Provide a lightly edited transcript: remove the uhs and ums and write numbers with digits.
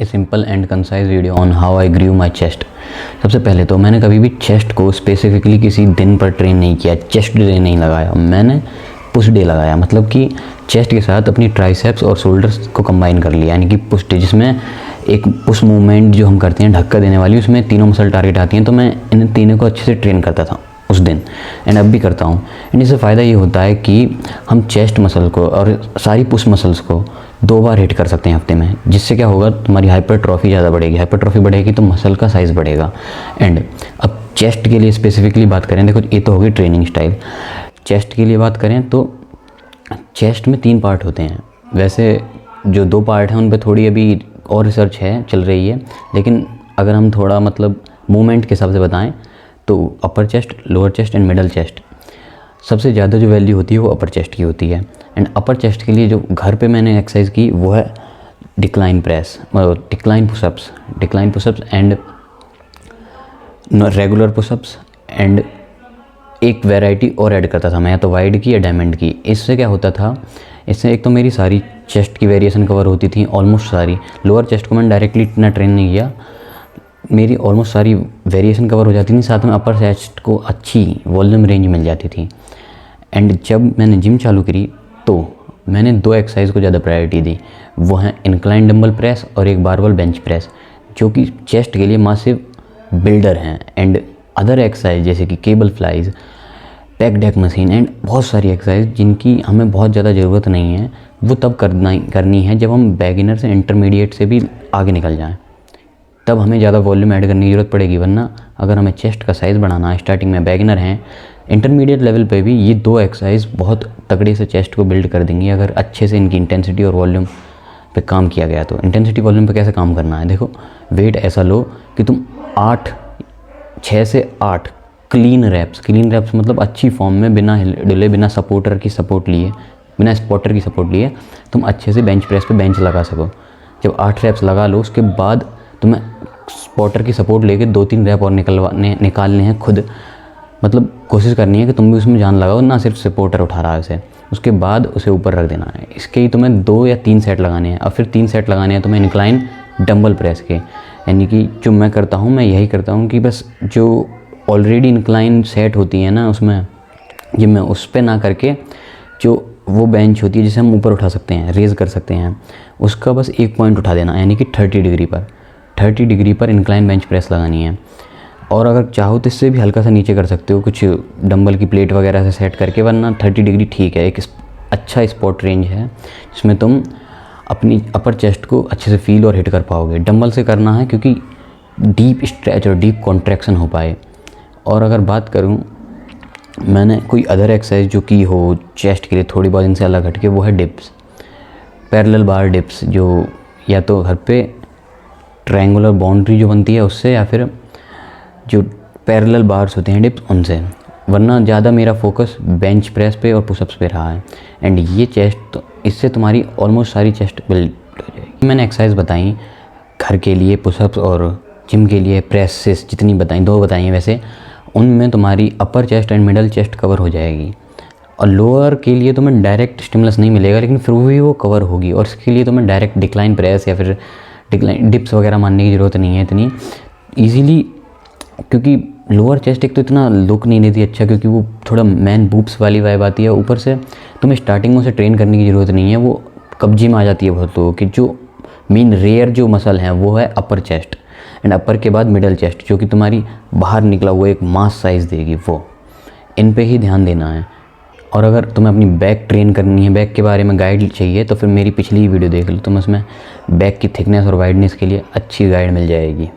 A simple and concise video on how I grew my chest. सबसे पहले तो मैंने कभी भी चेस्ट को स्पेसिफिकली किसी दिन पर ट्रेन नहीं किया, चेस्ट डे नहीं लगाया, मैंने पुश डे लगाया। मतलब कि चेस्ट के साथ अपनी ट्राइसेप्स और शोल्डर्स को कंबाइन कर लिया, यानी कि पुश डे, जिसमें एक पुश मूवमेंट जो हम करते हैं धक्का देने वाली, उसमें तीनों मसल टारगेट आती हैं। तो मैं इन तीनों को अच्छे से ट्रेन करता था उस दिन, एंड अब भी करता हूँ। एंड इससे फ़ायदा ये होता है कि हम चेस्ट मसल को और सारी पुश मसल्स को 2 बार हिट कर सकते हैं हफ्ते में, जिससे क्या होगा, तुम्हारी हाइपरट्रॉफी ज़्यादा बढ़ेगी। हाइपरट्रॉफी बढ़ेगी तो मसल का साइज़ बढ़ेगा। एंड अब चेस्ट के लिए स्पेसिफिकली बात करें, देखो ये तो होगी ट्रेनिंग स्टाइल। चेस्ट के लिए बात करें तो चेस्ट में 3 पार्ट होते हैं। वैसे जो 2 पार्ट हैं उन पर थोड़ी अभी और रिसर्च है, चल रही है, लेकिन अगर हम थोड़ा मतलब मूवमेंट के हिसाब से बताएं तो अपर chest, lower chest and middle chest. सबसे ज़्यादा जो वैल्यू होती है वो अपर चेस्ट की होती है। एंड अपर चेस्ट के लिए जो घर पे मैंने एक्सरसाइज की वो है decline press, decline pushups and regular pushups. And एक वैरायटी और ऐड करता था मैं, या तो वाइड की या डायमंड की। इससे क्या होता था, इससे एक तो मेरी सारी चेस्ट की वेरिएशन कवर होती थी, ऑलमोस्ट सारी। लोअर चेस्ट को मैंने डायरेक्टली इतना ट्रेन नहीं किया, मेरी ऑलमोस्ट सारी वेरिएशन कवर हो जाती थी, साथ में अपर चेस्ट को अच्छी वॉल्यूम रेंज मिल जाती थी। एंड जब मैंने जिम चालू करी तो मैंने 2 एक्सरसाइज को ज़्यादा प्रायोरिटी दी, वो हैं इंक्लाइन डंबल प्रेस और एक बारबल बेंच प्रेस, जो कि चेस्ट के लिए मासिव बिल्डर हैं। एंड अदर एक्सरसाइज जैसे कि cable flies, pack deck machine and बहुत सारी एक्सरसाइज जिनकी हमें बहुत ज़्यादा ज़रूरत नहीं है, वो तब करनी है जब हम बिगिनर से इंटरमीडिएट से भी आगे निकल जाएं। तब हमें ज़्यादा वॉल्यूम ऐड करने की ज़रूरत पड़ेगी। वरना अगर हमें चेस्ट का साइज़ बढ़ाना है, स्टार्टिंग में बिगिनर हैं, इंटरमीडिएट लेवल पे भी ये 2 एक्सरसाइज बहुत तगड़े से चेस्ट को बिल्ड कर देंगी, अगर अच्छे से इनकी इंटेंसिटी और वॉल्यूम पे काम किया गया तो। इंटेंसिटी वॉल्यूम पे कैसे काम करना है, देखो वेट ऐसा लो कि तुम 6 से 8 क्लीन रैप्स मतलब अच्छी फॉर्म में, बिना हिले, बिना स्पॉटर की सपोर्ट लिए तुम अच्छे से बेंच प्रेस पे बेंच लगा सको। जब 8 रैप्स लगा लो, उसके बाद तुम्हें स्पॉटर की सपोर्ट लेके 2-3 रैप और निकालने हैं खुद। मतलब कोशिश करनी है कि तुम भी उसमें जान लगाओ, ना सिर्फ सपोर्टर उठा रहा है उसे। उसके बाद उसे ऊपर रख देना है। इसके ही तुम्हें 2 या 3 सेट लगाने हैं, और फिर 3 सेट लगाने हैं तुम्हें इंक्लाइन डंबल प्रेस के। यानी कि जो मैं करता हूँ, मैं यही करता हूँ कि बस जो ऑलरेडी इंक्लाइन सेट होती है ना, उसमें जिम में, उस पर ना करके जो वो बेंच होती है जिसे हम ऊपर उठा सकते हैं, रेज़ कर सकते हैं, उसका बस एक पॉइंट उठा देना, यानी कि 30 डिग्री पर इंक्लाइन बेंच प्रेस लगानी है। और अगर चाहो तो इससे भी हल्का सा नीचे कर सकते हो, कुछ डंबल की प्लेट वगैरह से सेट करके, वरना 30 डिग्री ठीक है। एक अच्छा स्पॉट रेंज है जिसमें तुम अपनी अपर चेस्ट को अच्छे से फील और हिट कर पाओगे। डंबल से करना है क्योंकि डीप स्ट्रेच और डीप कॉन्ट्रैक्शन हो पाए। और अगर बात करूं मैंने कोई अदर एक्सरसाइज जो की हो चेस्ट के लिए थोड़ी बहुत इनसे अलग हटके, वो है डिप्स, पैरेलल बार डिप्स, जो या तो घर पे ट्रायंगुलर बाउंड्री जो बनती है उससे, या फिर जो पैरेलल बार्स होते हैं डिप्स उनसे। वरना ज़्यादा मेरा फोकस बेंच प्रेस पे और पुशअप्स पे रहा है। एंड ये चेस्ट तो इससे तुम्हारी ऑलमोस्ट सारी चेस्ट बिल्ड हो जाएगी। मैंने एक्सरसाइज बताई घर के लिए पुशअप्स, और जिम के लिए प्रेसेस जितनी बताई, 2 बताई हैं वैसे, उनमें तुम्हारी अपर chest and middle chest cover हो जाएगी। और लोअर के लिए तुम्हें डायरेक्ट स्टिमुलस नहीं मिलेगा, लेकिन फिर भी वो कवर होगी। और इसके लिए तुम्हें डायरेक्ट डिक्लाइन प्रेस या फिर डिक्लाइन डिप्स वगैरह मानने की ज़रूरत नहीं है इतनी ईजीली, क्योंकि लोअर चेस्ट एक तो इतना लुक नहीं देती अच्छा, क्योंकि वो थोड़ा मैन बूब्स वाली वाइब आती है। ऊपर से तुम्हें स्टार्टिंग में उसे ट्रेन करने की ज़रूरत नहीं है, वो कब्जे में आ जाती है बहुत लोगों की। जो मेन रेयर जो मसल है वो है अपर चेस्ट, एंड अपर के बाद मिडल चेस्ट, जो कि तुम्हारी बाहर निकला हुआ एक मास साइज़ देगी। वो इन पे ही ध्यान देना है। और अगर तुम्हें अपनी बैक ट्रेन करनी है, बैक के बारे में गाइड चाहिए, तो फिर मेरी पिछली वीडियो देख लो, तुम्हें उसमें बैक की थिकनेस और वाइडनेस के लिए अच्छी गाइड मिल जाएगी।